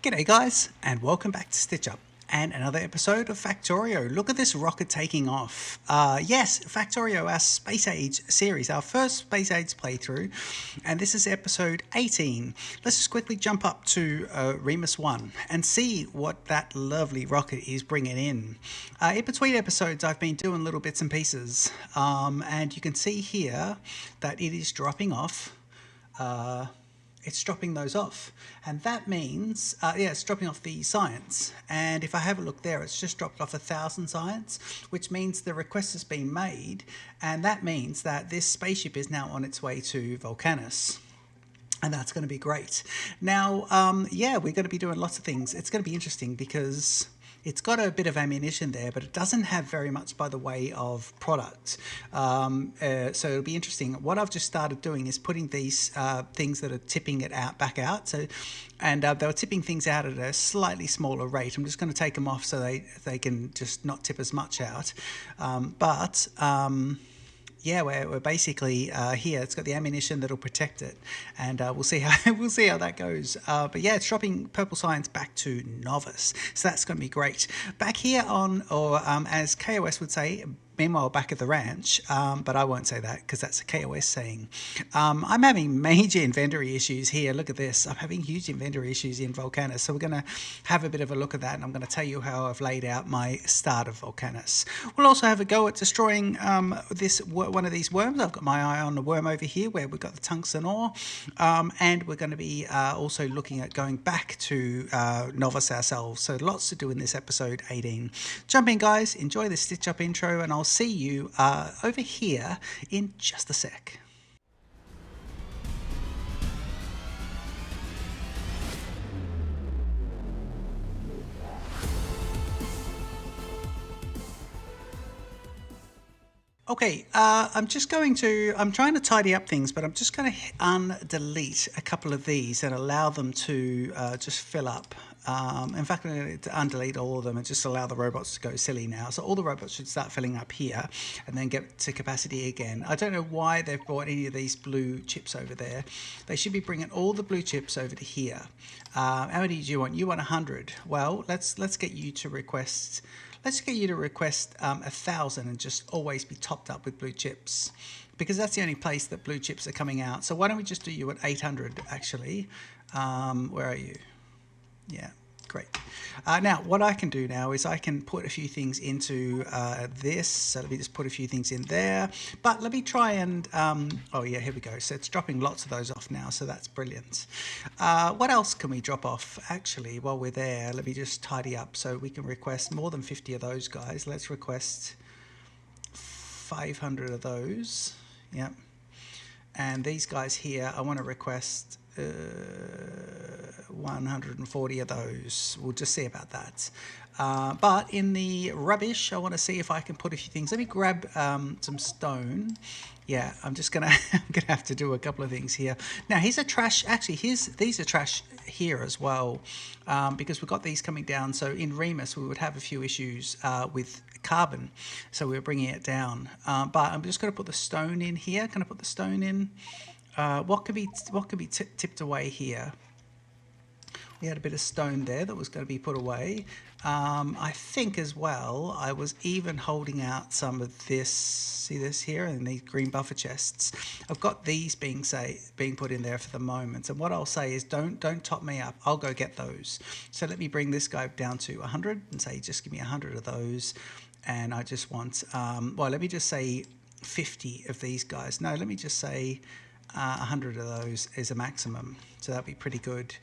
G'day guys, and welcome back to Stitch Up and another episode of Factorio. Look at this rocket taking off. Yes, Factorio, our Space Age series, our first Space Age playthrough, and this is episode 18. Let's just quickly jump up to Remus 1 and see what that lovely rocket is bringing in between episodes, I've been doing little bits and pieces, and you can see here that it is dropping off. It's dropping those off, and that means it's dropping off the science. And if I have a look there, it's just dropped off 1,000 science, which means the request has been made, and that means that this spaceship is now on its way to Volcanus. And that's going to be great. Now, we're going to be doing lots of things. It's going to be interesting because it's got a bit of ammunition there, but it doesn't have very much by the way of product. So it'll be interesting. What I've just started doing is putting these things that are tipping it out back out. So, and they were tipping things out at a slightly smaller rate. I'm just going to take them off so they can just not tip as much out. We're basically here. It's got the ammunition that'll protect it, and we'll see how that goes. But yeah, it's dropping purple science back to novice, so that's going to be great. Back here as KOS would say, meanwhile back at the ranch, but I won't say that because that's a KOS saying. I'm having major inventory issues here. Look at this. I'm having huge inventory issues in Volcanus, so we're going to have a bit of a look at that, and I'm going to tell you how I've laid out my start of Volcanus. We'll also have a go at destroying one of these worms. I've got my eye on the worm over here where we've got the tungsten ore, and we're going to be also looking at going back to novice ourselves. So lots to do in this episode 18. Jump in, guys. Enjoy the Stitch Up intro, and I'll see you over here in just a sec. Okay, I'm trying to tidy up things, but I'm just going to undelete a couple of these and allow them to just fill up. In fact, I'm going to undelete all of them and just allow the robots to go silly now. So all the robots should start filling up here and then get to capacity again. I don't know why they've brought any of these blue chips over there. They should be bringing all the blue chips over to here. How many do you want? You want 100. Well, let's get you to request. Let's get you to request 1,000 and just always be topped up with blue chips, because that's the only place that blue chips are coming out. So why don't we just do you at 800 actually? Where are you? Yeah, great. Now, what I can do now is I can put a few things into this. So let me just put a few things in there. But let me try and, here we go. So it's dropping lots of those off now, so that's brilliant. What else can we drop off, actually, while we're there? Let me just tidy up so we can request more than 50 of those guys. Let's request 500 of those. Yep. And these guys here, I want to request 140 of those. We'll just see about that. But in the rubbish, I want to see if I can put a few things. Let me grab some stone. Yeah, I'm just gonna I'm gonna have to do a couple of things here. Now here's a trash. Actually, these are trash here as well, because we've got these coming down. So in Remus, we would have a few issues with carbon, so we're bringing it down. But I'm just going to put the stone in here. Can I put the stone in? What could be tipped away here? We had a bit of stone there that was going to be put away. I think as well, I was even holding out some of this. See this here in these green buffer chests. I've got these being put in there for the moment. And what I'll say is, don't top me up. I'll go get those. So let me bring this guy down to 100 and say, just give me 100 of those. And I just want, let me just say 50 of these guys. No, let me just say 100 of those is a maximum. So that'd be pretty good.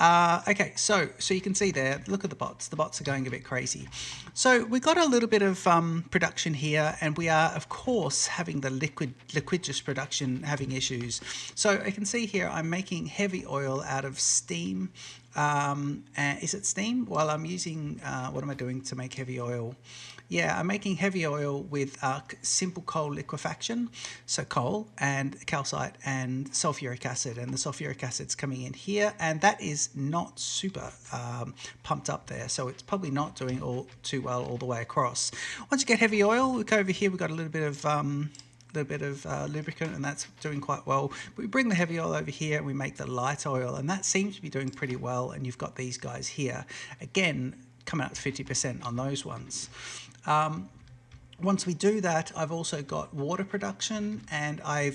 Okay, so you can see there, look at the bots. The bots are going a bit crazy. So we got a little bit of production here, and we are, of course, having the liquidous production having issues. So I can see here I'm making heavy oil out of steam. Is it steam? Well, I'm using, what am I doing to make heavy oil? Yeah, I'm making heavy oil with simple coal liquefaction, so coal and calcite and sulfuric acid, and the sulfuric acid's coming in here, and that is not super pumped up there, so it's probably not doing too well all the way across. Once you get heavy oil, look over here, we've got a little bit of little bit of lubricant, and that's doing quite well. But we bring the heavy oil over here and we make the light oil, and that seems to be doing pretty well. And you've got these guys here again coming up to 50% on those ones. Once we do that, I've also got water production, and I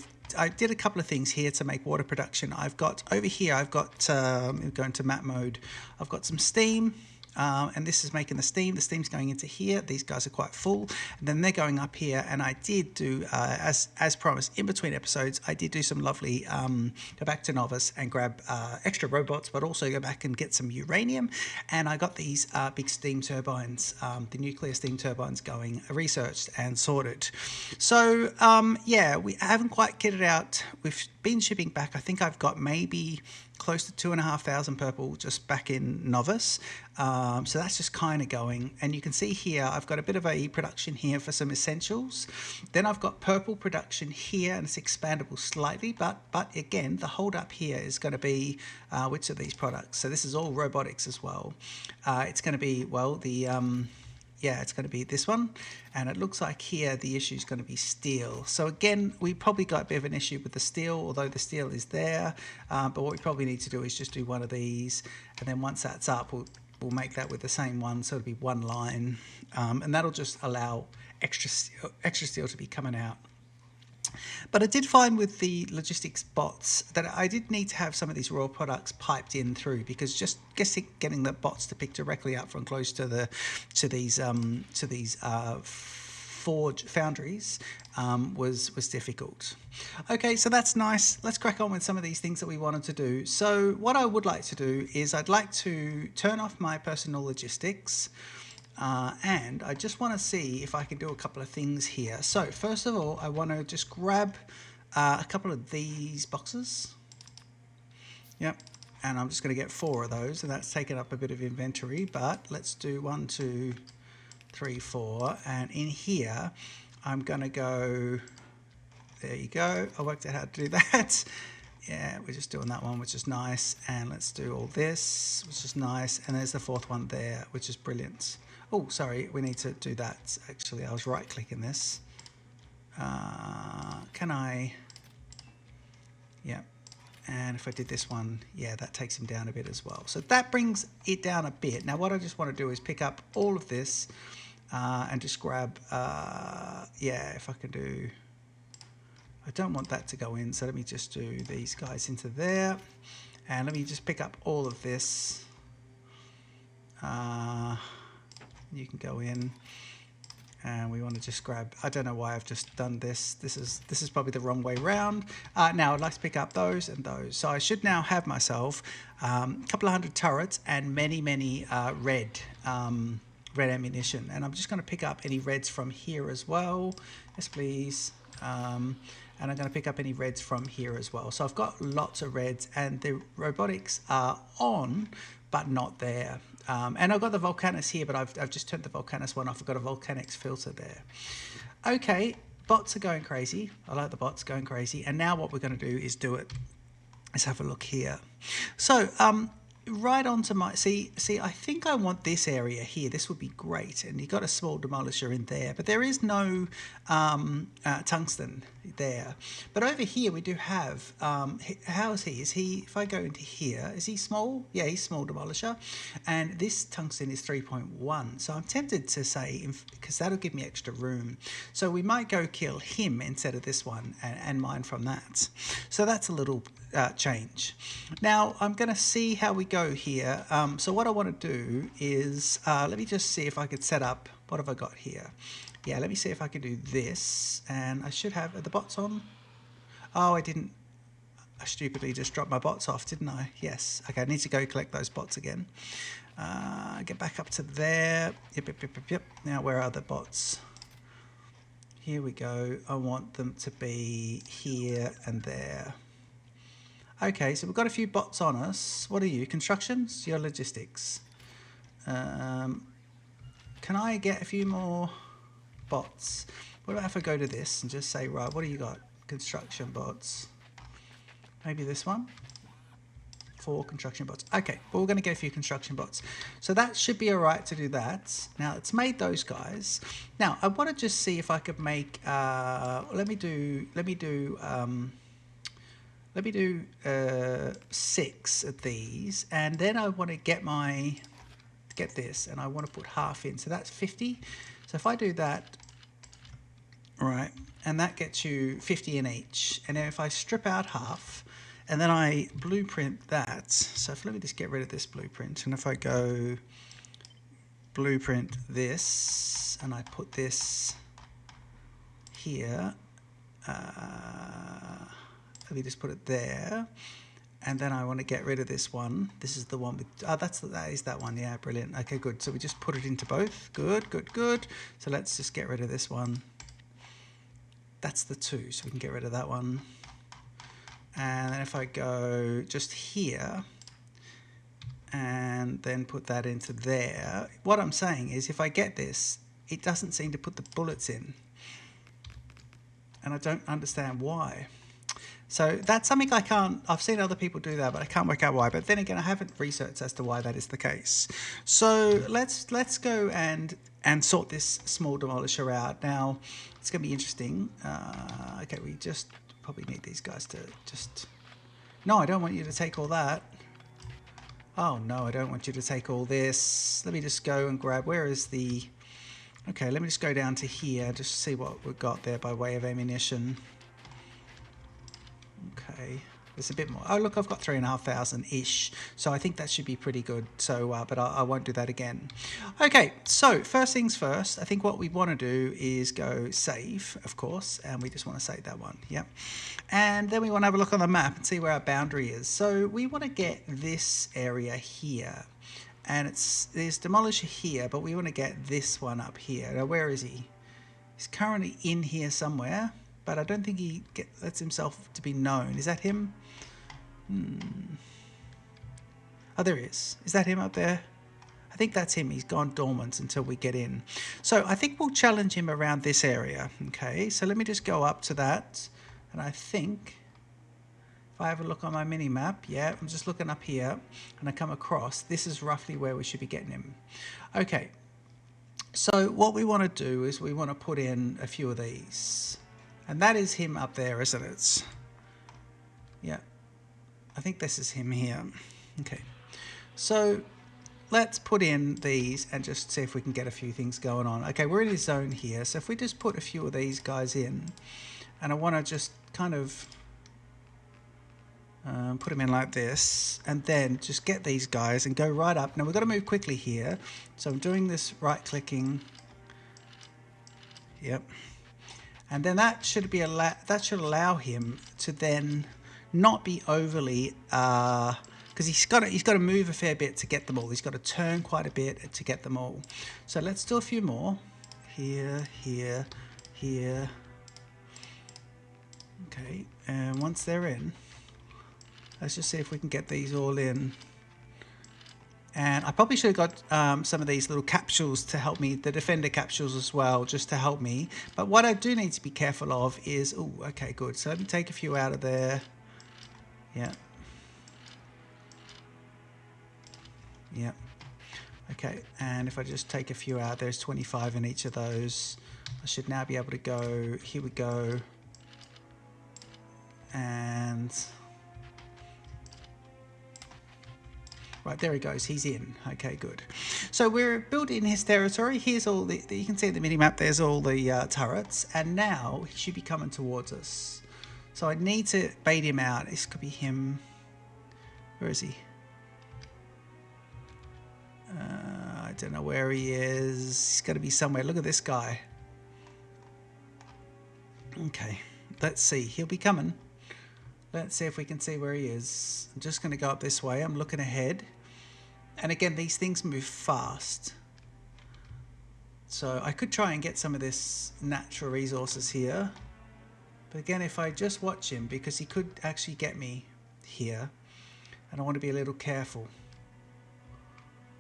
did a couple of things here to make water production. I've got over here, I've got going to map mode, I've got some steam. And this is making the steam. The steam's going into here. These guys are quite full, and then they're going up here. And I did do, as promised, in between episodes, I did do some lovely go back to Novice and grab extra robots, but also go back and get some uranium. And I got these big steam turbines, the nuclear steam turbines, going, researched and sorted. So yeah, we haven't quite kitted out. We've been shipping back. I think I've got maybe close to 2,500 purple just back in Novice. So that's just kind of going. And you can see here, I've got a bit of a production here for some essentials. Then I've got purple production here, and it's expandable slightly. But again, the hold up here is going to be which of these products. So this is all robotics as well. It's going to be, well, the... yeah, it's going to be this one, and it looks like here the issue is going to be steel. So again, we probably got a bit of an issue with the steel, although the steel is there. But what we probably need to do is just do one of these, and then once that's up, we'll make that with the same one, so it'll be one line, and that'll just allow extra steel to be coming out. But I did find with the logistics bots that I did need to have some of these raw products piped in through, because just getting the bots to pick directly up from close to these foundries was difficult. Okay, so that's nice. Let's crack on with some of these things that we wanted to do. So what I would like to do is I'd like to turn off my personal logistics. And I just want to see if I can do a couple of things here. So first of all, I want to just grab a couple of these boxes. Yep. And I'm just going to get 4 of those, and that's taken up a bit of inventory, but let's do 1, 2, 3, 4. And in here, I'm going to go, there you go. I worked out how to do that. Yeah, we're just doing that one, which is nice. And let's do all this, which is nice. And there's the 4th one there, which is brilliant. Oh, sorry, we need to do that. Actually, I was right-clicking this. Can I? Yeah. And if I did this one, yeah, that takes him down a bit as well. So that brings it down a bit. Now, what I just want to do is pick up all of this and just grab, yeah, if I can do... I don't want that to go in, so let me just do these guys into there. And let me just pick up all of this. You can go in, and we want to just grab, I don't know why I've just done this. This is probably the wrong way round. Now I'd like to pick up those and those. So I should now have myself a couple of 100 turrets and many red ammunition. And I'm just going to pick up any reds from here as well. Yes, please. And I'm going to pick up any reds from here as well. So I've got lots of reds, and the robotics are on, but not there. And I've got the Volcanus here, but I've just turned the Volcanus one off. I've got a Volcanics filter there. Okay, bots are going crazy. I like the bots going crazy. And now what we're going to do is do it. Let's have a look here. So, right onto my, see, I think I want this area here. This would be great. And you've got a small demolisher in there, but there is no tungsten there. But over here we do have, how is he? Is he, if I go into here, is he small? Yeah, he's small demolisher. And this tungsten is 3.1. So I'm tempted to say, because that'll give me extra room. So we might go kill him instead of this one and mine from that. So that's a little change. Now I'm going to see how we go here. So what I want to do is, let me just see if I could set up, what have I got here? Yeah, let me see if I can do this, and I should have, are the bots on? Oh, I didn't, I stupidly just dropped my bots off, didn't I? Yes, okay, I need to go collect those bots again. Get back up to there, yep. Now where are the bots? Here we go, I want them to be here and there. Okay, so we've got a few bots on us. What are you, constructions? Your logistics. Can I get a few more bots? What about if I go to this and just say, right, what do you got? Construction bots. Maybe this one. 4 construction bots. Okay, but we're going to get a few construction bots. So that should be all right to do that. Now it's made those guys. Now I want to just see if I could make. Let me do 6 of these, and then I want to get this, and I want to put half in. So that's 50. So if I do that, right, and that gets you 50 in each. And then if I strip out half, and then I blueprint that. So let me just get rid of this blueprint. And if I go blueprint this, and I put this here, let me just put it there. And then I want to get rid of this one. This is the one with, that is that one. Yeah, brilliant. Okay, good. So we just put it into both. Good, good, good. So let's just get rid of this one. That's the 2, so we can get rid of that one. And then if I go just here and then put that into there, what I'm saying is if I get this, it doesn't seem to put the bullets in. And I don't understand why. So that's something I've seen other people do that, but I can't work out why. But then again, I haven't researched as to why that is the case. So let's go and sort this small demolisher out. Now, it's going to be interesting. Okay, we just probably need these guys to just... No, I don't want you to take all that. Oh, no, I don't want you to take all this. Let me just go and grab... Where is the... Okay, let me just go down to here, just see what we've got there by way of ammunition. Okay, there's a bit more. Oh, look, I've got 3,500-ish. So I think that should be pretty good. So, but I won't do that again. Okay, so first things first, I think what we want to do is go save, of course. And we just want to save that one. Yep. And then we want to have a look on the map and see where our boundary is. So we want to get this area here. And there's demolisher here, but we want to get this one up here. Now, where is he? He's currently in here somewhere. But I don't think he lets himself to be known. Is that him? Oh, there he is. Is that him up there? I think that's him. He's gone dormant until we get in. So I think we'll challenge him around this area. Okay, so let me just go up to that. And I think if I have a look on my mini map, yeah, I'm just looking up here and I come across. This is roughly where we should be getting him. Okay, so what we want to do is we want to put in a few of these. And that is him up there, isn't it? Yeah. I think this is him here. Okay. So let's put in these and just see if we can get a few things going on. Okay, we're in his zone here. So if we just put a few of these guys in, and I want to just kind of put them in like this, and then just get these guys and go right up. Now we've got to move quickly here. So I'm doing this right-clicking. Yep. And then that should allow him to then not be overly because he's got to move a fair bit to get them all. He's got to turn quite a bit to get them all. So let's do a few more. Here, here, here. Okay, and once they're in, let's just see if we can get these all in. And I probably should have got some of these little capsules to help me, the defender capsules as well, just to help me. But what I do need to be careful of is, oh, okay, good. So let me take a few out of there. Yeah. Yeah. Okay, and if I just take a few out, there's 25 in each of those. I should now be able to go, here we go. And... Right, there he goes. He's in. Okay, good. So we're built in his territory. Here's all the you can see the mini-map. There's all the turrets. And now he should be coming towards us. So I need to bait him out. This could be him. Where is he? I don't know where he is. He's got to be somewhere. Look at this guy. Okay, let's see. He'll be coming. Let's see if we can see where he is. I'm just going to go up this way. I'm looking ahead. And again, these things move fast. So I could try and get some of this natural resources here. But again, if I just watch him, because he could actually get me here. And I want to be a little careful.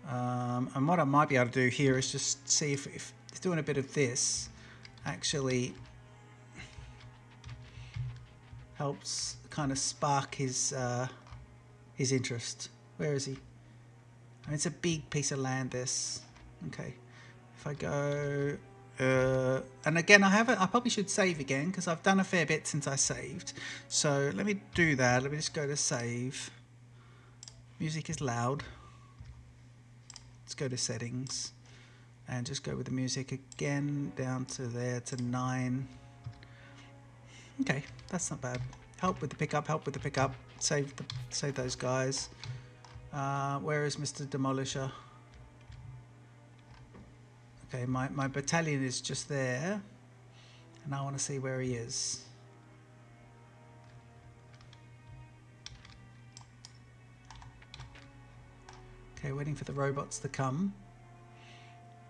And what I might be able to do here is just see if doing a bit of this actually helps kind of spark his his interest. Where is he? I mean, it's a big piece of land, this. Okay. If I go... and again, I probably should save again because I've done a fair bit since I saved. So let me do that. Let me just go to save. Music is loud. Let's go to settings and just go with the music again down to there to 9. Okay, that's not bad. Help with the pickup, help with the pickup. Save those guys. Where is Mr. Demolisher? Okay, my battalion is just there, and I want to see where he is. Okay, waiting for the robots to come.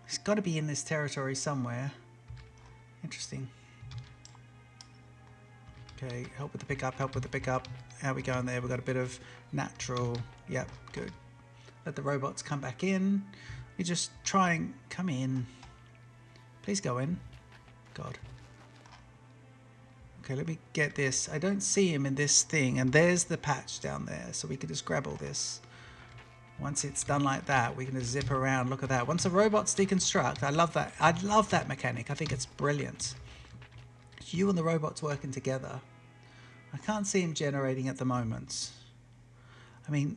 He's got to be in this territory somewhere. Interesting. Okay, help with the pickup, help with the pickup. How are we going there? We've got a bit of natural. Yep, good. Let the robots come back in. We just try and come in. Please go in. God. Okay, let me get this. I don't see him in this thing, and there's the patch down there, so we can just grab all this. Once it's done like that, we can just zip around. Look at that. Once the robots deconstruct, I love that. I love that mechanic. I think it's brilliant. You and the robots working together. I can't see him generating at the moment. I mean,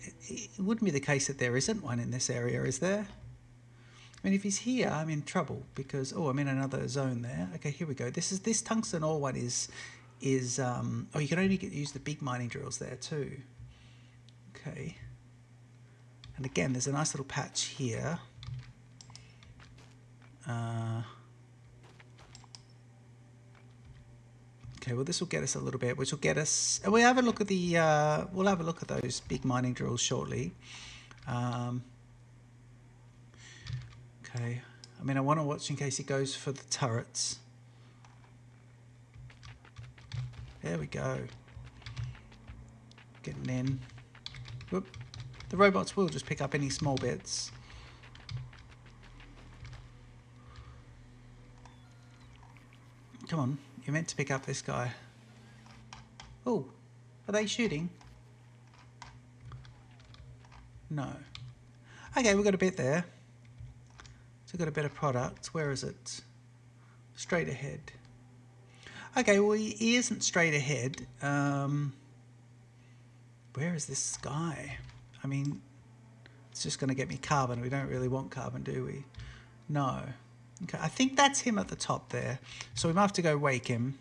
it wouldn't be the case that there isn't one in this area, is there? I mean, if he's here, I'm in trouble because, oh, I'm in another zone there. Okay, here we go. This tungsten ore one is oh, you can only use the big mining drills there too. Okay. And again, there's a nice little patch here. Okay, well, this will get us a little bit, which will get us. We'll have a look at the. We'll have a look at those big mining drills shortly. Okay, I mean, I want to watch in case he goes for the turrets. There we go. Getting in. Whoop. The robots will just pick up any small bits. Come on, you're meant to pick up this guy. Oh, are they shooting? No. Okay, we've got a bit there. So we've got a bit of product. Where is it? Straight ahead. Okay, well, he isn't straight ahead. Where is this guy? I mean, it's just going to get me carbon. We don't really want carbon, do we? No. Okay, I think that's him at the top there. So we might have to go wake him.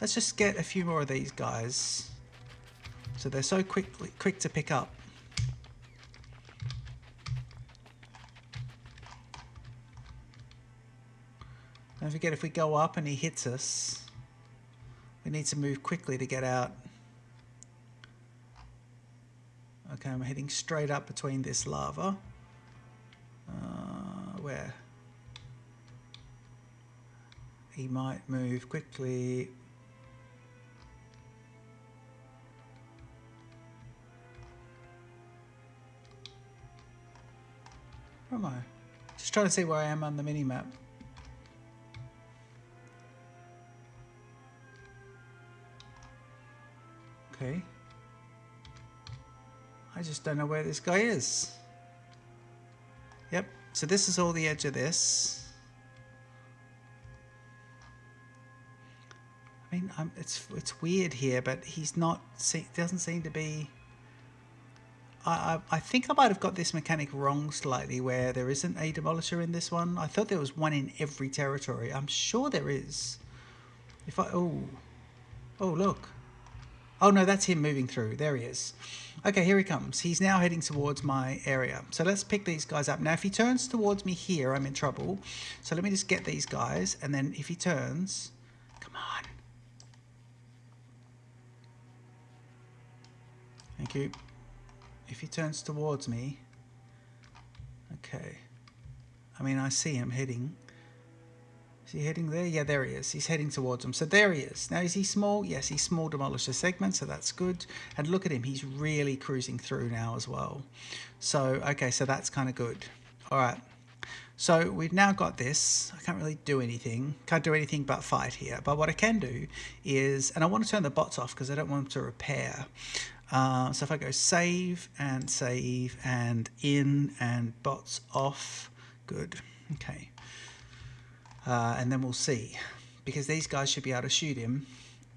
Let's just get a few more of these guys. So they're so quick to pick up. Don't forget, if we go up and he hits us, we need to move quickly to get out. Okay, I'm heading straight up between this lava. Where? He might move quickly. Where am I? Just trying to see where I am on the mini-map. Okay. I just don't know where this guy is. Yep, so this is all the edge of this. I mean, it's weird here, but he's not. Doesn't seem to be. I think I might have got this mechanic wrong slightly, where there isn't a demolisher in this one. I thought there was one in every territory. I'm sure there is. If I oh look. Oh no, that's him moving through. There he is. Okay, here he comes. He's now heading towards my area. So let's pick these guys up. Now, if he turns towards me here, I'm in trouble. So let me just get these guys, and then if he turns, come on. Thank you. If he turns towards me, okay. I mean, I see him heading. Is he heading there? Yeah, there he is. He's heading towards him. So there he is. Now, is he small? Yes, he's small demolisher segment, so that's good. And look at him. He's really cruising through now as well. So, okay, so that's kind of good. All right. So we've now got this. I can't really do anything. Can't do anything but fight here. But what I can do is, and I want to turn the bots off because I don't want them to repair. So if I go save and in and bots off, good. Okay. And then we'll see, because these guys should be able to shoot him.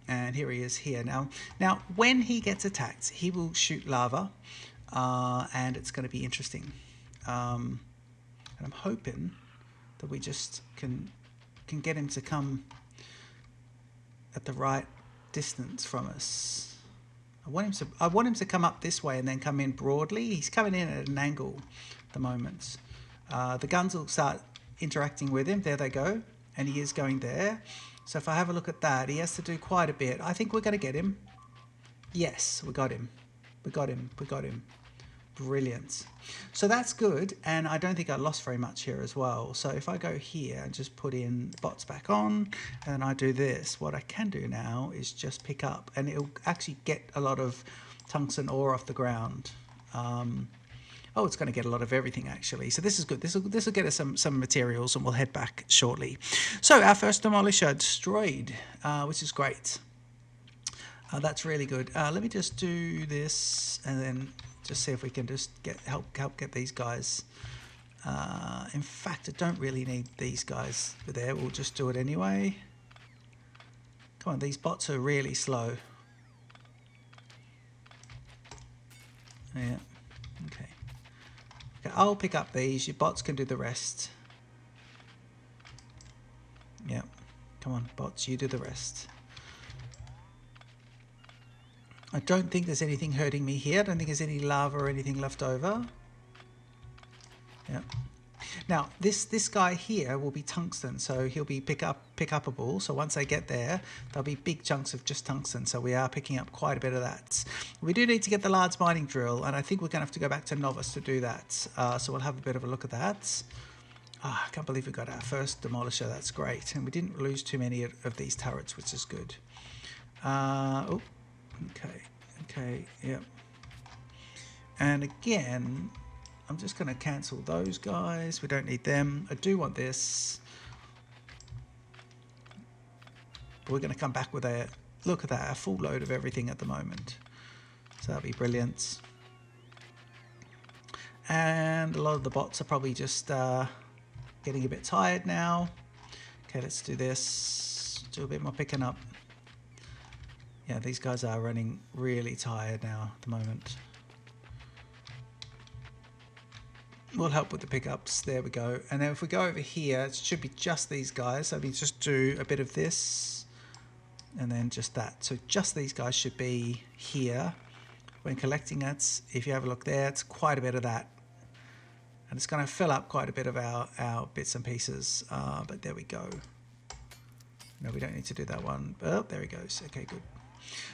And here he is here. Now when he gets attacked, he will shoot lava, and it's going to be interesting. And I'm hoping that we just can get him to come at the right distance from us. I want him to come up this way and then come in broadly. He's coming in at an angle at the moment. The guns will start interacting with him. There they go. And he is going there. So if I have a look at that, he has to do quite a bit. I think we're going to get him. Yes, we got him. We got him. Brilliant. So that's good. And I don't think I lost very much here as well. So if I go here and just put in bots back on and I do this, what I can do now is just pick up, and it'll actually get a lot of tungsten ore off the ground. Oh, it's going to get a lot of everything, actually. So this is good. This will get us some materials, and we'll head back shortly. So our first demolisher destroyed, which is great. That's really good. Let me just do this, and then just see if we can just help get these guys. In fact, I don't really need these guys there. We'll just do it anyway. Come on, these bots are really slow. Yeah. Okay. Okay, I'll pick up these. Your bots can do the rest. Yeah. Come on, bots, you do the rest. I don't think there's anything hurting me here. I don't think there's any lava or anything left over. Yeah. Now, this guy here will be tungsten, so he'll be pick upable. So once I get there, there'll be big chunks of just tungsten. So we are picking up quite a bit of that. We do need to get the large mining drill, and I think we're going to have to go back to novice to do that. So we'll have a bit of a look at that. I can't believe we got our first demolisher. That's great. And we didn't lose too many of these turrets, which is good. Oh, okay, yep. And again, I'm just going to cancel those guys. We don't need them. I do want this. But we're going to come back with a look at that, a full load of everything at the moment. So that'll be brilliant. And a lot of the bots are probably just getting a bit tired now. Okay, let's do this. Do a bit more picking up. Yeah, these guys are running really tired now at the moment. We'll help with the pickups. There we go. And then if we go over here, it should be just these guys. So we just do a bit of this and then just that. So just these guys should be here. When collecting it, if you have a look there, it's quite a bit of that. And it's going to fill up quite a bit of our bits and pieces. But there we go. No, we don't need to do that one. Oh, there he goes. Okay, good.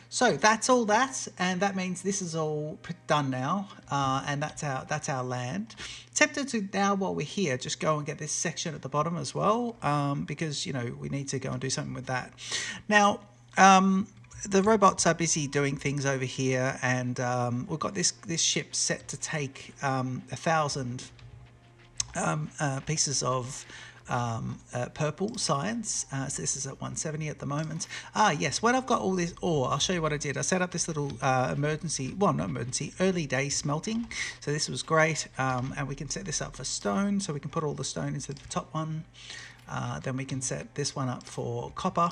So that's all that, and that means this is all done now, and that's our land. Tempted to now, while we're here, just go and get this section at the bottom as well, because we need to go and do something with that. Now, the robots are busy doing things over here, and we've got this ship set to take 1,000 pieces of purple science. So this is at 170 at the moment. Yes, when I've got all this ore, I'll show you what I did. I set up this little early day smelting. So this was great, and we can set this up for stone, so we can put all the stone into the top one. Then we can set this one up for copper,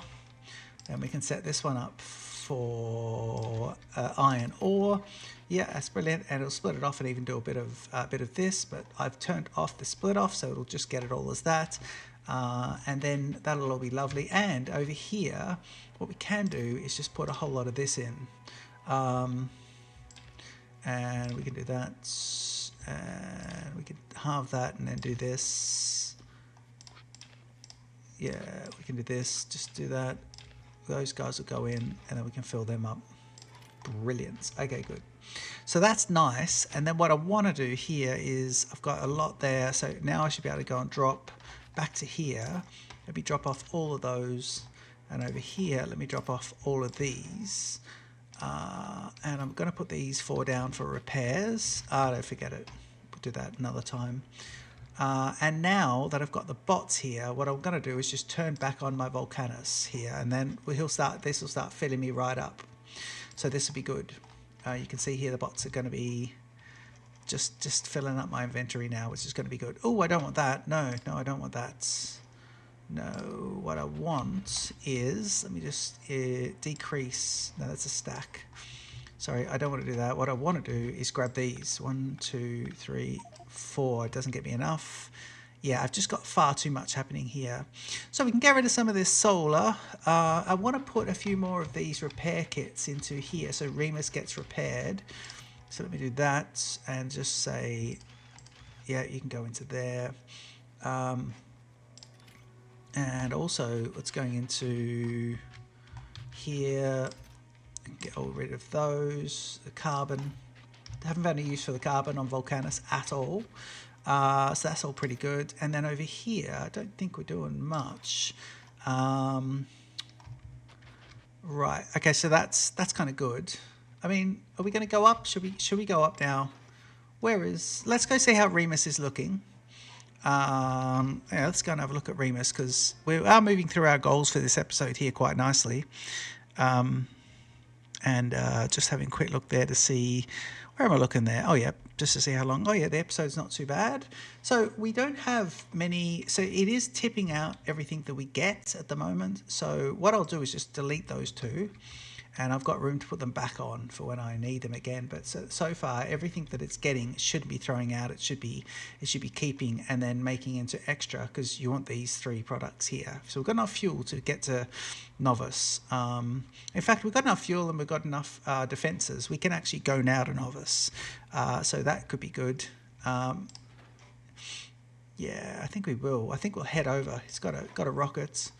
and we can set this one up for iron ore. Yeah, that's brilliant, and it'll split it off and even do a bit of this, but I've turned off the split off, so it'll just get it all as that, and then that'll all be lovely. And over here, what we can do is just put a whole lot of this in, and we can do that, and we can halve that and then do this. Yeah, we can do this, just do that. Those guys will go in, and then we can fill them up. Brilliant. Okay, good. So that's nice. And then what I want to do here is I've got a lot there. So now I should be able to go and drop back to here. Let me drop off all of those. And over here, let me drop off all of these. And I'm going to put these 4 down for repairs. Don't forget it. We'll do that another time. And now that I've got the bots here, what I'm going to do is just turn back on my Volcanus here. And then this will start filling me right up. So this will be good. You can see here the bots are going to be just filling up my inventory now, which is going to be good. Oh, I don't want that. No, I don't want that. No, what I want is, let me just decrease. No, that's a stack. Sorry, I don't want to do that. What I want to do is grab these. 1, 2, 3, 4. It doesn't get me enough. Yeah, I've just got far too much happening here. So we can get rid of some of this solar. I want to put a few more of these repair kits into here so Remus gets repaired. So let me do that and just say, yeah, you can go into there. And also it's going into here. Get all rid of those. The carbon. I haven't found any use for the carbon on Volcanus at all. So that's all pretty good. And then over here, I don't think we're doing much. Right. Okay, so that's kind of good. I mean, are we going to go up? Should we go up now? Let's go see how Remus is looking. Yeah, let's go and have a look at Remus because we are moving through our goals for this episode here quite nicely. And just having a quick look there to see, where am I looking there? Oh yeah, just to see how long. Oh yeah, the episode's not too bad. So we don't have many, so it is tipping out everything that we get at the moment. So what I'll do is just delete those two, and I've got room to put them back on for when I need them again. But so far, everything that it's getting shouldn't be throwing out. It should be keeping and then making into extra, because you want these 3 products here. So we've got enough fuel to get to Novice. In fact, we've got enough fuel and we've got enough defenses. We can actually go now to Novice. So that could be good. Yeah, I think we will. I think we'll head over. It's got a rocket.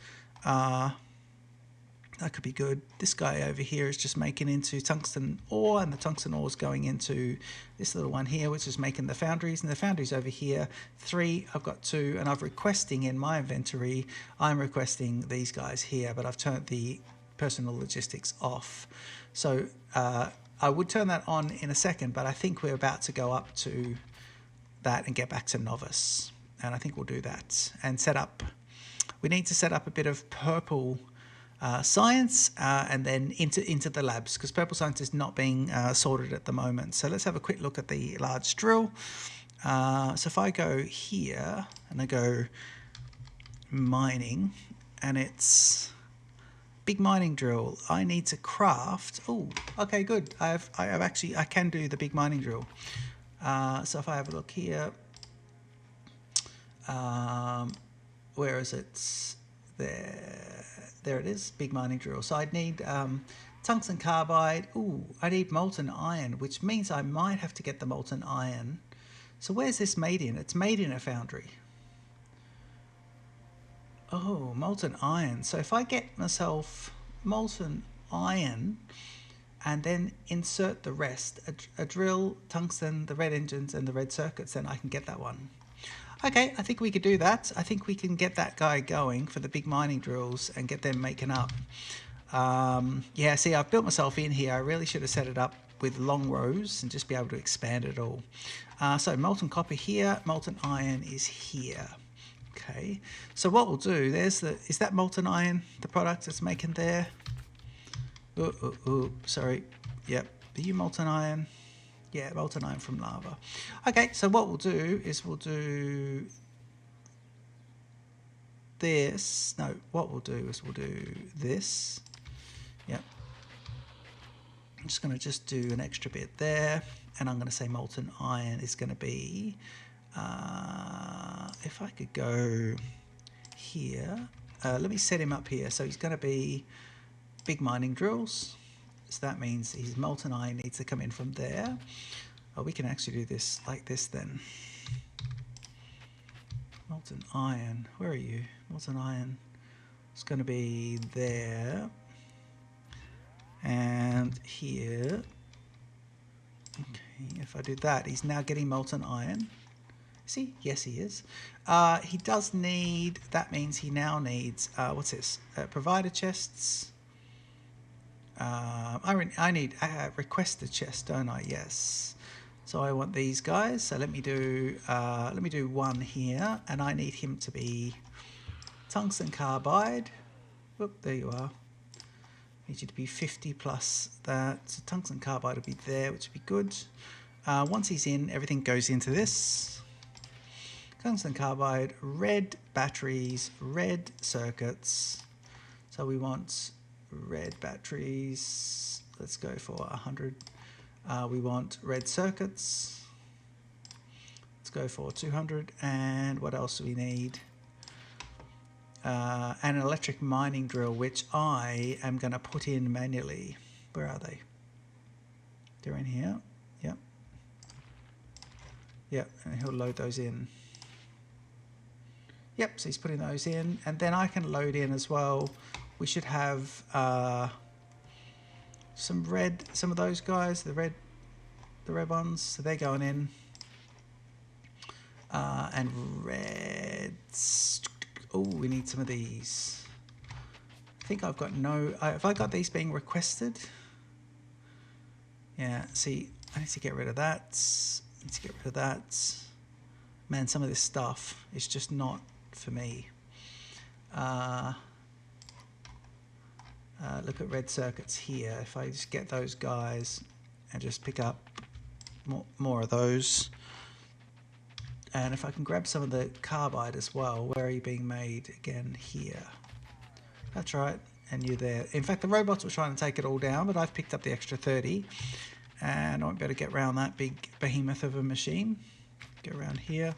That could be good. This guy over here is just making into tungsten ore, and the tungsten ore is going into this little one here, which is making the foundries. And the foundries over here, 3, I've got 2, and I'm requesting in my inventory, I'm requesting these guys here, but I've turned the personal logistics off. So I would turn that on in a second, but I think we're about to go up to that and get back to Novice. And I think we'll do that and set up. We need to set up a bit of purple science and then into the labs, because purple science is not being sorted at the moment. So let's have a quick look at the large drill. So if I go here and I go mining, and it's big mining drill, I need to craft. Oh, okay, good. I can do the big mining drill. So if I have a look here, where is it? There it is, big mining drill. So I'd need tungsten carbide. Ooh, I need molten iron, which means I might have to get the molten iron. So where's this made in? It's made in a foundry. Oh, molten iron. So if I get myself molten iron and then insert the rest, a drill, tungsten, the red engines and the red circuits, then I can get that one. Okay, I think we could do that. I think we can get that guy going for the big mining drills and get them making up. Yeah, see, I've built myself in here. I really should have set it up with long rows and just be able to expand it all. So molten copper here, molten iron is here. Okay, so what we'll do, is that molten iron, the product it's making there? Sorry. Yep, are you molten iron? Yeah, molten iron from lava. Okay, so what we'll do is we'll do this. No, what we'll do is we'll do this. Yep. I'm just going to do an extra bit there, and I'm going to say molten iron is going to be, if I could go here, let me set him up here. So he's going to be big mining drills. So that means his molten iron needs to come in from there. Oh, we can actually do this like this then. Molten iron, where are you? Molten iron, it's going to be there. And here. Okay, if I do that, he's now getting molten iron. Is he? Yes, he is. He does need, that means he now needs, what's this? Provider chests. I need request a chest, don't I? Yes. So I want these guys. So let me do one here, and I need him to be tungsten carbide. Whoop, there you are. Need you to be 50 plus that. So tungsten carbide will be there, which would be good. Once he's in, everything goes into this. Tungsten carbide, red batteries, red circuits. So we want red batteries. Let's go for 100. We want red circuits. Let's go for 200. And what else do we need? An electric mining drill, which I am going to put in manually. Where are they? They're in here. Yep. Yep, and he'll load those in. Yep, so he's putting those in. And then I can load in as well. We should have some of those guys, the red ones. So they're going in. And reds. Oh, we need some of these. I think I've got have I got these being requested? Yeah, see, I need to get rid of that. I need to get rid of that. Man, some of this stuff is just not for me. Look at red circuits here. If I just get those guys and just pick up more of those. And if I can grab some of the carbide as well, where are you being made? Again, here. That's right, and you're there. In fact, the robots were trying to take it all down, but I've picked up the extra 30. And I won't be able to get around that big behemoth of a machine. Go around here.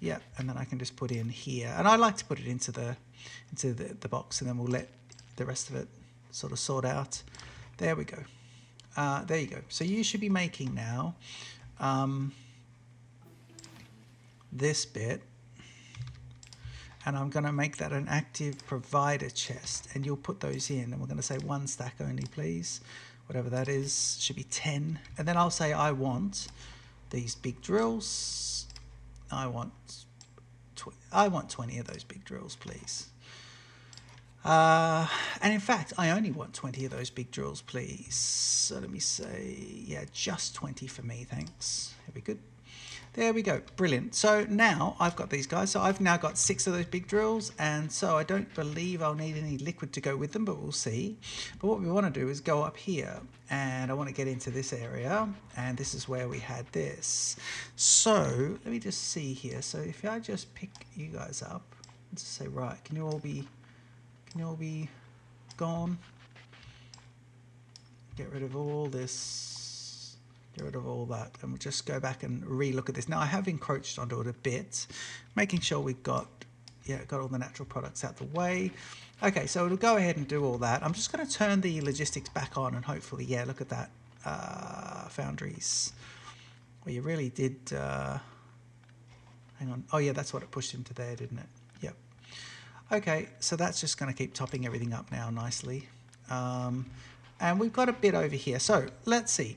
Yeah, and then I can just put in here. And I like to put it into the box, and then we'll let the rest of it sort of sort out. There we go. There you go. So you should be making now this bit, and I'm going to make that an active provider chest, and you'll put those in, and we're going to say 1 stack only, please. Whatever that is, should be 10. And then I'll say I want these big drills. I want 20 of those big drills, please. And in fact, I only want 20 of those big drills, please. So let me say, yeah, just 20 for me, thanks. Here we go. There we go, brilliant. So now I've got these guys. So I've now got 6 of those big drills, and so I don't believe I'll need any liquid to go with them, but we'll see. But what we want to do is go up here, and I want to get into this area, and this is where we had this. So let me just see here. So if I just pick you guys up, let's say, right, can you all be gone? Get rid of all this. Get rid of all that, and we'll just go back and re-look at this. Now I have encroached onto it a bit, making sure we've got all the natural products out the way. Okay, so it'll go ahead and do all that. I'm just going to turn the logistics back on, and hopefully, yeah, look at that, foundries. Well, you really did. Hang on. Oh yeah, that's what it pushed into there, didn't it? Yep. Okay, so that's just going to keep topping everything up now nicely, and we've got a bit over here. So let's see.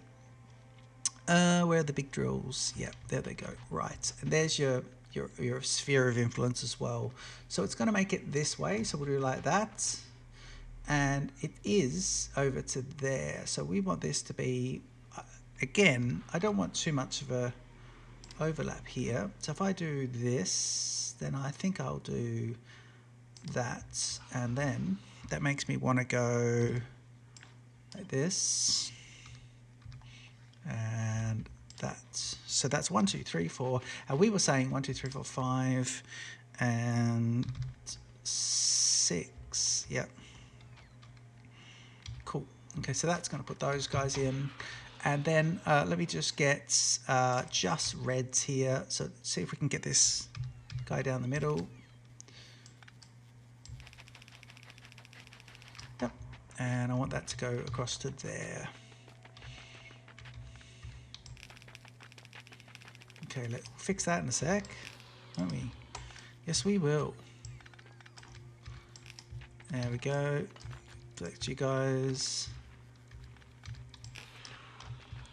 Where are the big drills? Yeah, there they go. Right, and there's your sphere of influence as well. So it's going to make it this way. So we'll do like that, and it is over to there. So we want this to be, again, I don't want too much of a overlap here. So if I do this, then I think I'll do that, and then that makes me want to go like this. And that, so that's 1, 2, 3, 4, and we were saying 1, 2, 3, 4, 5, and 6. Yep. Cool. Okay, so that's going to put those guys in, and then let me just get just reds here. So see if we can get this guy down the middle. Yep. And I want that to go across to there. Okay, let's fix that in a sec, won't we? Yes, we will. There we go. Select you guys.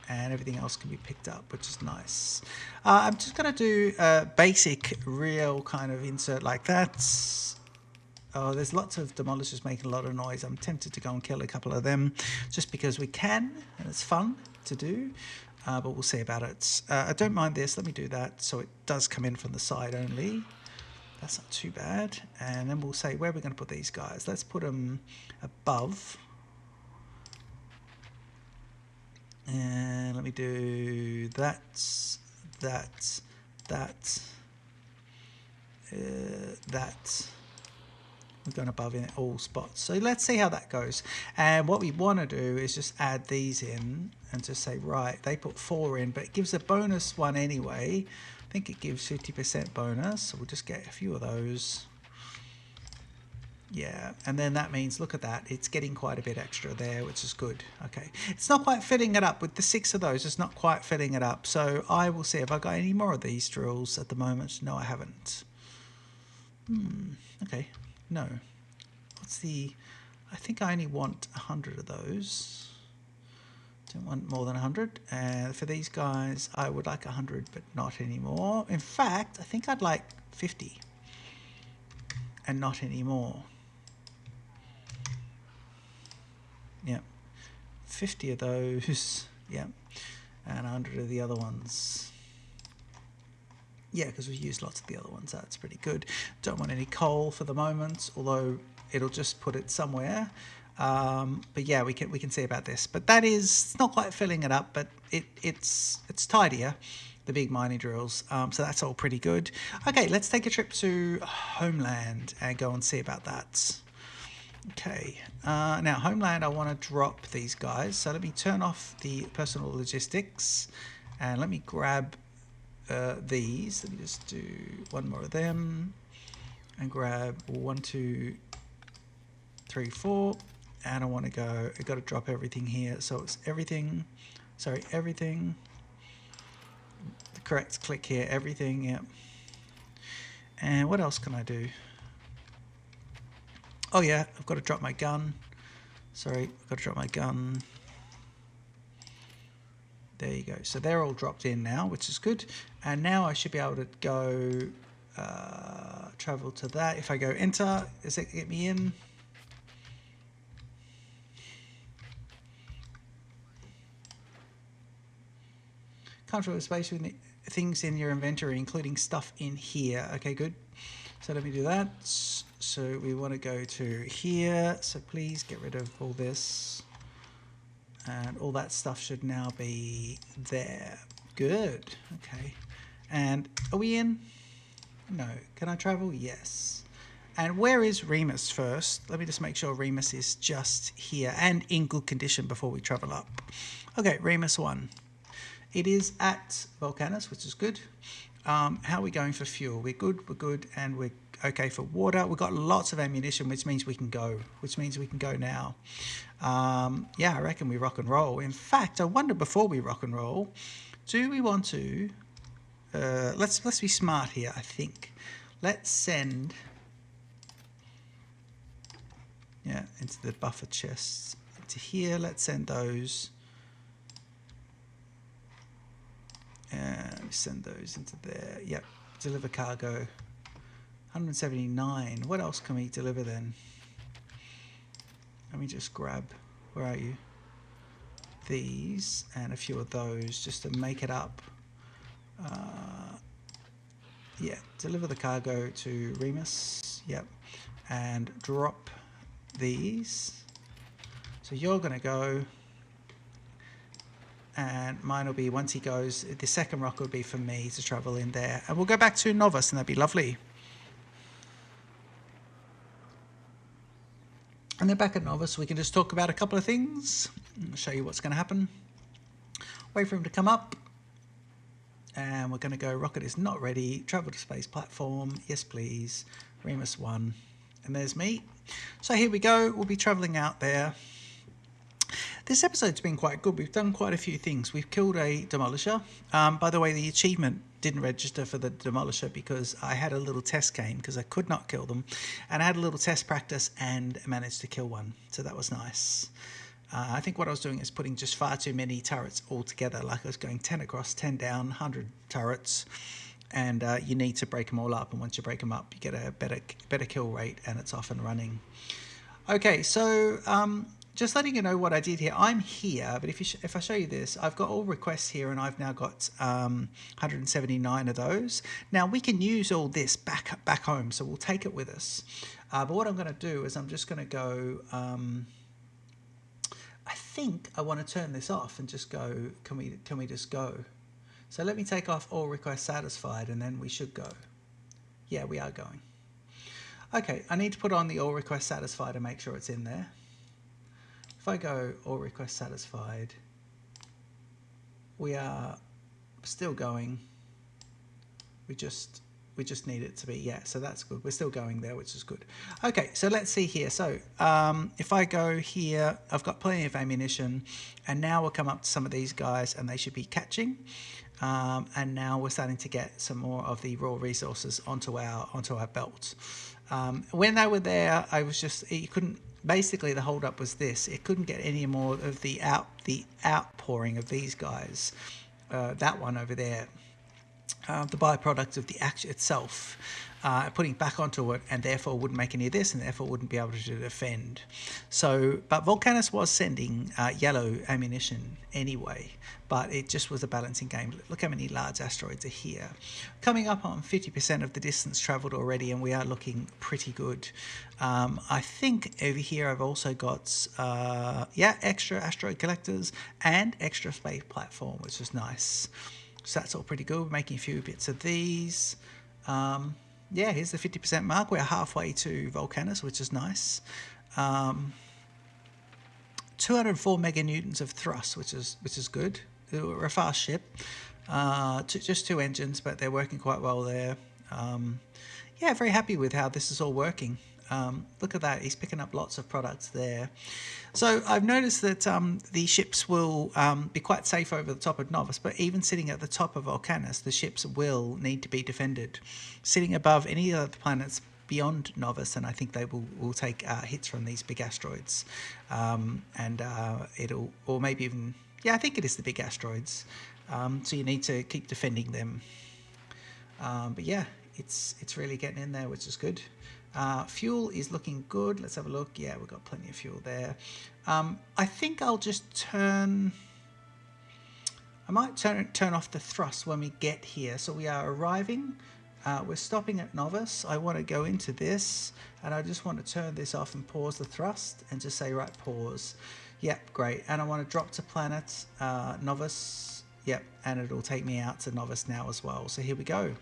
And everything else can be picked up, which is nice. I'm just going to do a basic real kind of insert like that. Oh, there's lots of demolishers making a lot of noise. I'm tempted to go and kill a couple of them just because we can, and it's fun to do. But we'll see about it. I don't mind this. Let me do that so it does come in from the side only. That's not too bad. And then we'll say where we're going to put these guys. Let's put them above. And let me do that, that, that, that. We're going above in all spots. So let's see how that goes. And what we want to do is just add these in and just say, right, they put 4 in, but it gives a bonus one anyway. I think it gives 50% bonus. So we'll just get a few of those. Yeah, and then that means, look at that, it's getting quite a bit extra there, which is good. Okay, it's not quite filling it up with the 6 of those. It's not quite filling it up. So I will see if I got any more of these drills at the moment. No, I haven't. Okay, no. What's the? I think I only want 100 of those. Don't want more than 100. And for these guys, I would like 100, but not anymore. In fact, I think I'd like 50, and not anymore. Yeah, 50 of those. Yeah, and 100 of the other ones. Yeah, because we used lots of the other ones. That's pretty good. Don't want any coal for the moment, although it'll just put it somewhere. But yeah, we can see about this. But that is, it's not quite filling it up, but it's tidier, the big mining drills. So that's all pretty good. Okay, let's take a trip to Homeland and go and see about that. Okay, now Homeland, I want to drop these guys. So let me turn off the personal logistics and let me grab these. Let me just do one more of them and grab 1, 2, 3, 4. And I want to go, I've got to drop everything here. So it's everything, sorry, everything. The correct click here, everything, yeah. And what else can I do? Oh yeah, I've got to drop my gun. Sorry, I've got to drop my gun. There you go. So they're all dropped in now, which is good. And now I should be able to go travel to that. If I go enter, does it get me in? Comfortable space with things in your inventory, including stuff in here. Okay, good. So let me do that. So we want to go to here. So please get rid of all this. And all that stuff should now be there. Good. Okay. And are we in? No. Can I travel? Yes. And where is Remus first? Let me just make sure Remus is just here and in good condition before we travel up. Okay, Remus 1. It is at Volcanus, which is good. How are we going for fuel? We're good, and we're okay for water. We've got lots of ammunition, which means we can go, now. Yeah, I reckon we rock and roll. In fact, I wonder before we rock and roll, do we want to, let's be smart here, I think. Let's send, yeah, into the buffer chests, into here. Let's send those. Send those into there. Yep, deliver cargo. 179. What else can we deliver then? Let me just grab, where are you? These and a few of those just to make it up. Yeah, deliver the cargo to Remus. Yep, and drop these. So you're going to go. And mine will be, once he goes, the second rock will be for me to travel in there. And we'll go back to Novice, and that'd be lovely. And then back at Novice, we can just talk about a couple of things. I'll show you what's going to happen. Wait for him to come up. And we're going to go, rocket is not ready. Travel to space platform. Yes, please. Remus 1. And there's me. So here we go. We'll be traveling out there. This episode's been quite good. We've done quite a few things. We've killed a demolisher. By the way, the achievement didn't register for the demolisher because I had a little test game because I could not kill them. And I had a little test practice and managed to kill one. So that was nice. I think what I was doing is putting just far too many turrets all together. Like I was going 10 across, 10 down, 100 turrets. And you need to break them all up. And once you break them up, you get a better kill rate and it's off and running. Okay, so just letting you know what I did here. I'm here, but if I show you this, I've got all requests here, and I've now got 179 of those. Now we can use all this back home, so we'll take it with us. But what I'm going to do is I'm just going to go I think I want to turn this off and just go, can we just go? So let me take off all requests satisfied and then we should go. Yeah, we are going. Okay, I need to put on the all requests satisfied and make sure it's in there. If I go all requests satisfied, we are still going. We just need it to be, yeah, so that's good. We're still going there, which is good. Okay, so let's see here. So if I go here, I've got plenty of ammunition, and now we'll come up to some of these guys and they should be catching. And now we're starting to get some more of the raw resources onto our belt. When they were there, I was just, you couldn't, basically the holdup was this: it couldn't get any more of the outpouring of these guys. That one over there, the byproduct of the action itself, putting back onto it, and therefore wouldn't make any of this, and therefore wouldn't be able to defend. So, but Volcanus was sending yellow ammunition anyway, but it just was a balancing game. Look how many large asteroids are here. Coming up on 50% of the distance travelled already, and we are looking pretty good. I think over here I've also got, extra asteroid collectors and extra space platform, which is nice. So that's all pretty good. We're making a few bits of these. Here's the 50% mark. We're halfway to Volcanus, which is nice. 204 meganewtons of thrust, which is good. We're a fast ship. Just 2 engines, but they're working quite well there. Very happy with how this is all working. Look at that. He's picking up lots of products there. So I've noticed that the ships will be quite safe over the top of Novus, but even sitting at the top of Volcanus, the ships will need to be defended. Sitting above any other planets beyond Novus, and I think they will take hits from these big asteroids. Or maybe even, I think it is the big asteroids. So you need to keep defending them. It's really getting in there, which is good. Fuel is looking good. Let's have a look. Yeah, we've got plenty of fuel there. I think I'll just I might turn off the thrust when we get here. So we are arriving. We're stopping at Novus. I want to go into this, and I just want to turn this off and pause the thrust and just say, right, pause. Yep, great. And I want to drop to planet Novus. Yep, and it'll take me out to Novus now as well. So here we go.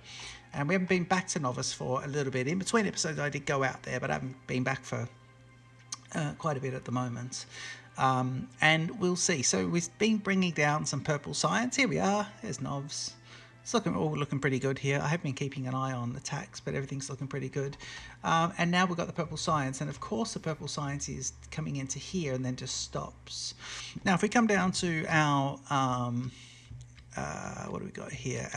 And we haven't been back to Novus for a little bit. In between episodes, I did go out there, but I haven't been back for quite a bit at the moment. And we'll see. So we've been bringing down some purple science. Here we are. There's Novs. It's all looking pretty good here. I have been keeping an eye on attacks, but everything's looking pretty good. And now we've got the purple science. And, of course, the purple science is coming into here and then just stops. Now, if we come down to our... what do we got here?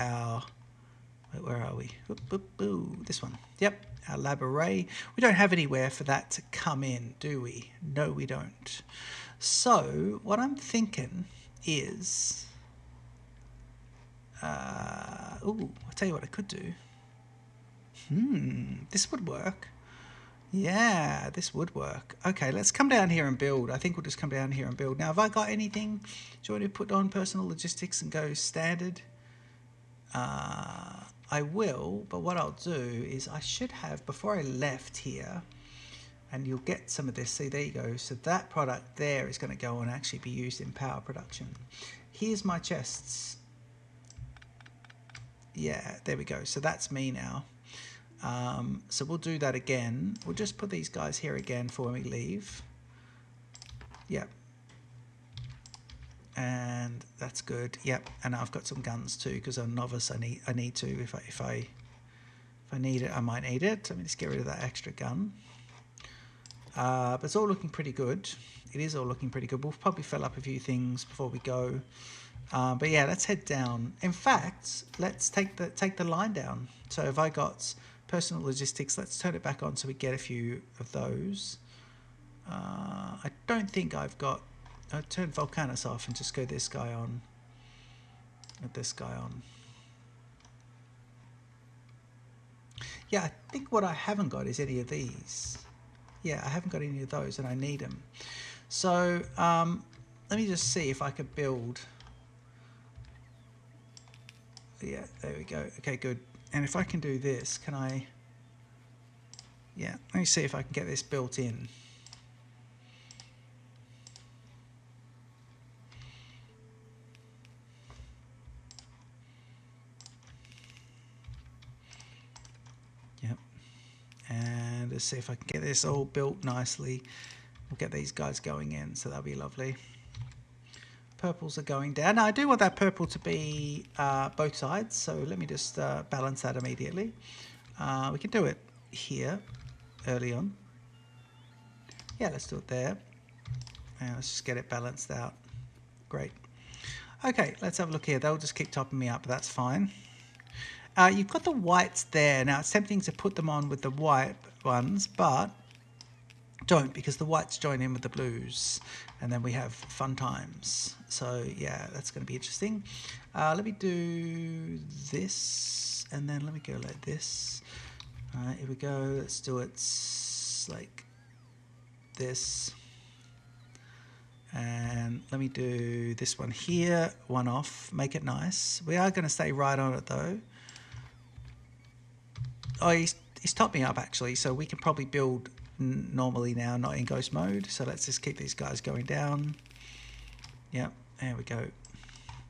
Where are we? This one. Yep, our lab array. We don't have anywhere for that to come in, do we? No, we don't. So what I'm thinking is... I'll tell you what I could do. This would work. Yeah, this would work. Okay, let's come down here and build. I think we'll just come down here and build. Now, have I got anything? Do you want to put on personal logistics and go standard? I will, but what I'll do is I should have, before I left here, and you'll get some of this. See, there you go. So that product there is going to go and actually be used in power production. Here's my chests. Yeah, there we go. So that's me now. So we'll do that again. We'll just put these guys here again for when we leave. Yep. And that's good. Yep. And I've got some guns too, because on Novice I need to. If I need it, I might need it. Let me just get rid of that extra gun. But it's all looking pretty good. It is all looking pretty good. We'll probably fill up a few things before we go. But yeah, let's head down. In fact, let's take the line down. So if I got personal logistics, let's turn it back on so we get a few of those. I don't think I've got... I'll turn Volcanus off and just go this guy on. And this guy on. Yeah, I think what I haven't got is any of these. Yeah, I haven't got any of those and I need them. So let me just see if I could build... Yeah, there we go. Okay, good. And if I can do this, can I... Yeah, let me see if I can get this built in. just see if I can get this all built nicely. We'll get these guys going in, so that'll be lovely. Purples are going down. Now I do want that purple to be both sides, so let me just balance that immediately. We can do it here early on. Yeah, let's do it there. And let's just get it balanced out. Great. Okay, let's have a look here. They'll just keep topping me up, but that's fine. You've got the whites there. Now, it's tempting to put them on with the white ones, but don't, because the whites join in with the blues, and then we have fun times. So, yeah, that's going to be interesting. Let me do this, and then let me go like this. All right, here we go. Let's do it like this. And let me do this one here, one off, make it nice. We are going to stay right on it though. Oh, he's topped me up actually, so we can probably build normally now, not in ghost mode. So let's just keep these guys going down. Yep, there we go.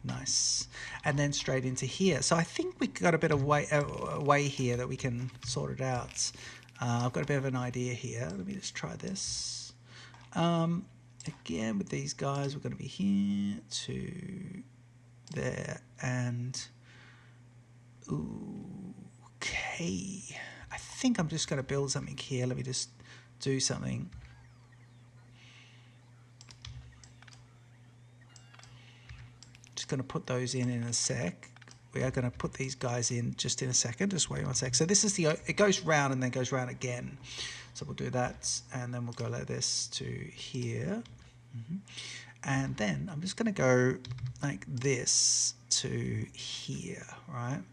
Nice. And then straight into here. So I think we've got a bit of way here that we can sort it out. I've got a bit of an idea here. Let me just try this. Again, with these guys, we're going to be here to there and okay. I think I'm just going to build something here. Let me just do something. Just going to put those in a sec. We are going to put these guys in just in a second. Just wait 1 sec. So this is it goes round and then goes round again. So we'll do that, and then we'll go like this to here. And then I'm just going to go like this to here, right?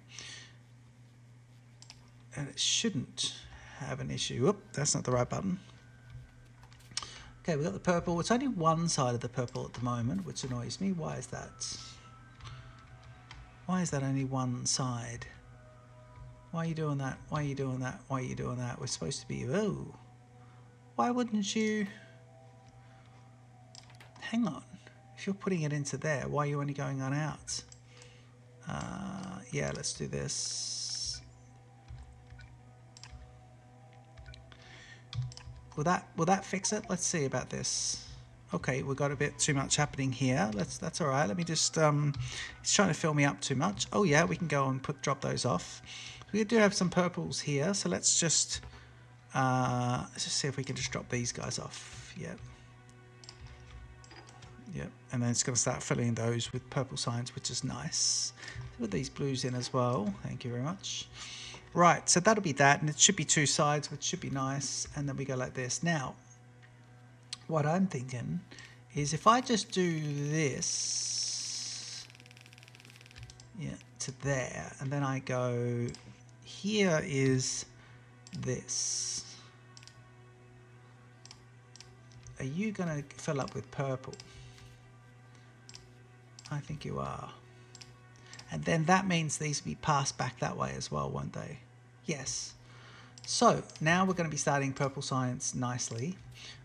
And it shouldn't have an issue. Whoop, that's not the right button. Okay, we've got the purple. It's only one side of the purple at the moment, which annoys me. Why is that? Why is that only one side? Why are you doing that? Why are you doing that? Why are you doing that? We're supposed to be... Oh. Why wouldn't you... Hang on. If you're putting it into there, why are you only going on out? Yeah, let's do this. Will that fix it? Let's see about this. Okay, we've got a bit too much happening here. That's all right. Let me just it's trying to fill me up too much. Oh yeah, we can go and drop those off. We do have some purples here, so let's just see if we can just drop these guys off. Yep. Yep, and then it's going to start filling those with purple signs, which is nice. Put these blues in as well. Thank you very much. Right, so that'll be that, and it should be two sides, which should be nice. And then we go like this. Now, what I'm thinking is if I just do this, yeah, to there, and then I go, here is this. Are you going to fill up with purple? I think you are. And then that means these will be passed back that way as well, won't they? Yes. So now we're going to be starting purple science nicely.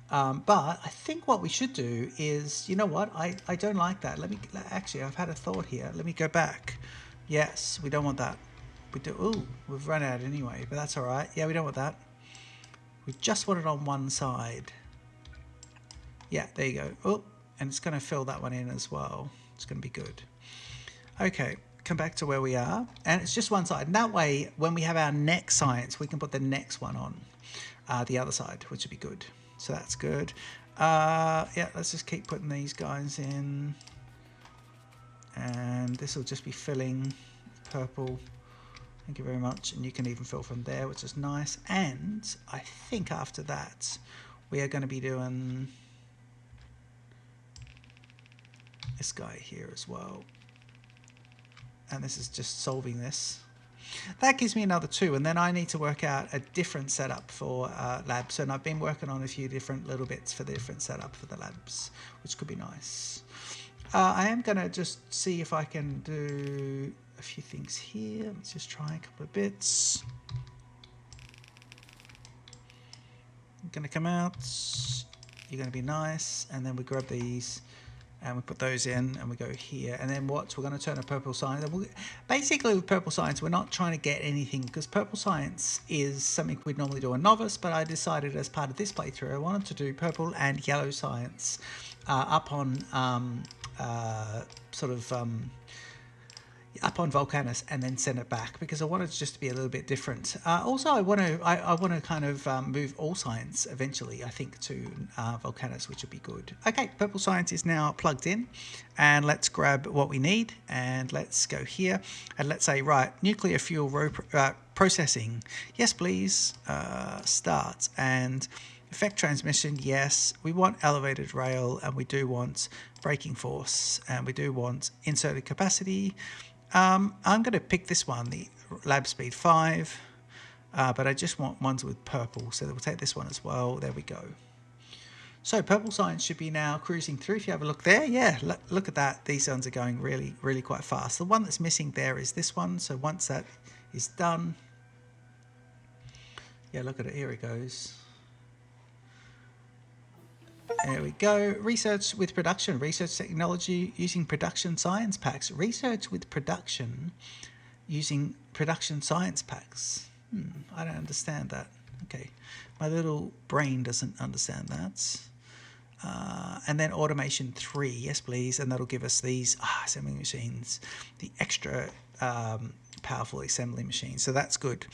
But I think what we should do is, you know what? I don't like that. Actually, I've had a thought here. Let me go back. Yes, we don't want that. We've run out anyway, but that's all right. Yeah, we don't want that. We just want it on one side. Yeah, there you go. Oh, and it's going to fill that one in as well. It's going to be good. Okay, come back to where we are. And it's just one side. And that way, when we have our next science, we can put the next one on the other side, which would be good. So that's good. Yeah, let's just keep putting these guys in. And this will just be filling purple. Thank you very much. And you can even fill from there, which is nice. And I think after that, we are going to be doing this guy here as well. And this is just solving this. That gives me another 2, and then I need to work out a different setup for labs. And I've been working on a few different little bits for the different setup for the labs, which could be nice. I am going to just see if I can do a few things here. Let's just try a couple of bits. I'm going to come out. You're going to be nice, and then we grab these And we put those in and we go here. And then what? We're going to turn a purple science. Basically with purple science, we're not trying to get anything because purple science is something we'd normally do a novice, but I decided as part of this playthrough, I wanted to do purple and yellow science up on up on Volcanus and then send it back because I wanted it just to be a little bit different. Also, I want to kind of move all science eventually, I think, to Volcanus, which would be good. Okay, purple science is now plugged in, and let's grab what we need and let's go here and let's say, right, nuclear fuel processing. Yes, please. Start and effect transmission. Yes, we want elevated rail and we do want braking force and we do want inserted capacity. I'm going to pick this one, the lab speed 5, but I just want ones with purple, so we'll take this one as well. There we go. So purple science should be now cruising through. If you have a look there, yeah, look at that. These ones are going really, really quite fast. The one that's missing there is this one. So once that is done, yeah, look at it. Here it goes. There we go. Research with production. Research technology using production science packs. Research with production using production science packs. I don't understand that. Okay. My little brain doesn't understand that. And then automation 3. Yes, please. And that'll give us these assembly machines. The extra powerful assembly machine, so that's good.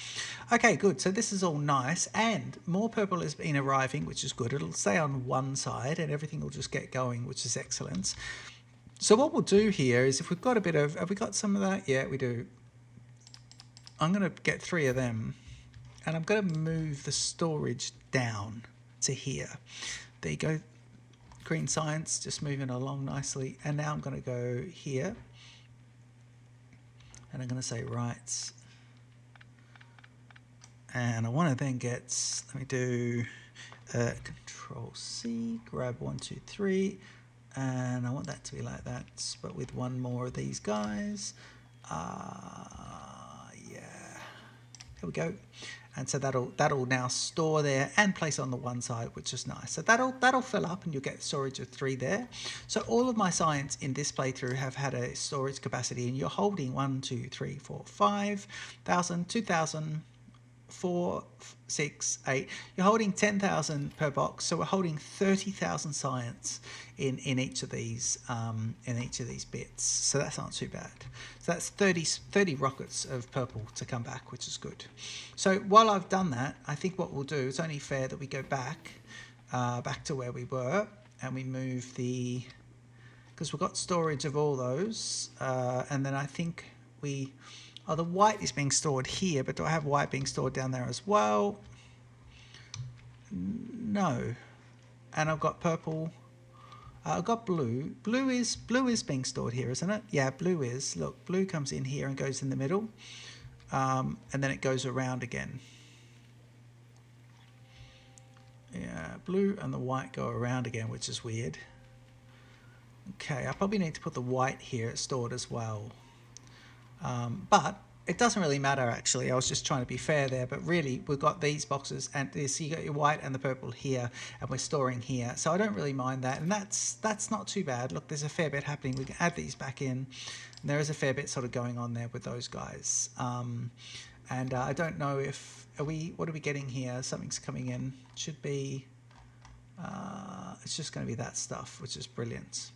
Okay, good. So this is all nice, and more purple has been arriving, which is good. It'll stay on one side and everything will just get going, which is excellent. So what we'll do here is, if we've got a bit of, have we got some of that? Yeah, we do. I'm going to get 3 of them and I'm going to move the storage down to here. There you go. Green science just moving along nicely, and now I'm going to go here. And I'm going to say right, and I want to then get, let me do Control C, grab 1, 2, 3, and I want that to be like that, but with one more of these guys. Yeah, here we go. And so that'll now store there and place on the one side, which is nice. So that'll fill up and you'll get storage of 3 there. So all of my science in this playthrough have had a storage capacity, and you're holding 1, 2, 3, 4, 5,000, 2,000, 4, 6, 8. You're holding 10,000 per box, so we're holding 30,000 science in each of these bits. So that's not too bad. So that's 30 rockets of purple to come back, which is good. So while I've done that, I think what we'll do, it's only fair that we go back to where we were, and we move the, because we've got storage of all those, and then I think we, the white is being stored here, but do I have white being stored down there as well? No. And I've got purple. I've got blue. Blue is being stored here, isn't it? Yeah, blue is. Look, blue comes in here and goes in the middle, and then it goes around again. Yeah, blue and the white go around again, which is weird. Okay, I probably need to put the white here stored as well. But it doesn't really matter, actually. I was just trying to be fair there, but really we've got these boxes, and this, you got your white and the purple here, and we're storing here, so I don't really mind that, and that's not too bad. Look, there's a fair bit happening. We can add these back in, and there is a fair bit sort of going on there with those guys. And I don't know if what are we getting here? Something's coming in. Should be it's just going to be that stuff, which is brilliant.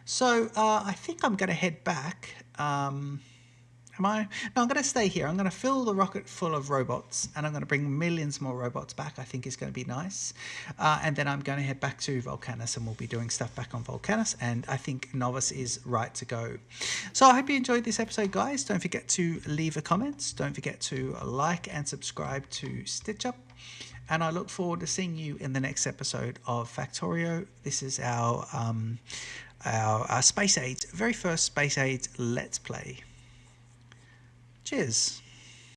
So I think I'm going to head back. No, I'm going to stay here. I'm going to fill the rocket full of robots, and I'm going to bring millions more robots back. I think is going to be nice. And then I'm going to head back to Volcanus, and we'll be doing stuff back on Volcanus. And I think Novice is right to go. So I hope you enjoyed this episode, guys. Don't forget to leave a comment. Don't forget to like and subscribe to Stitch Up. And I look forward to seeing you in the next episode of Factorio. This is our Space Age, very first Space Age Let's Play. Cheers.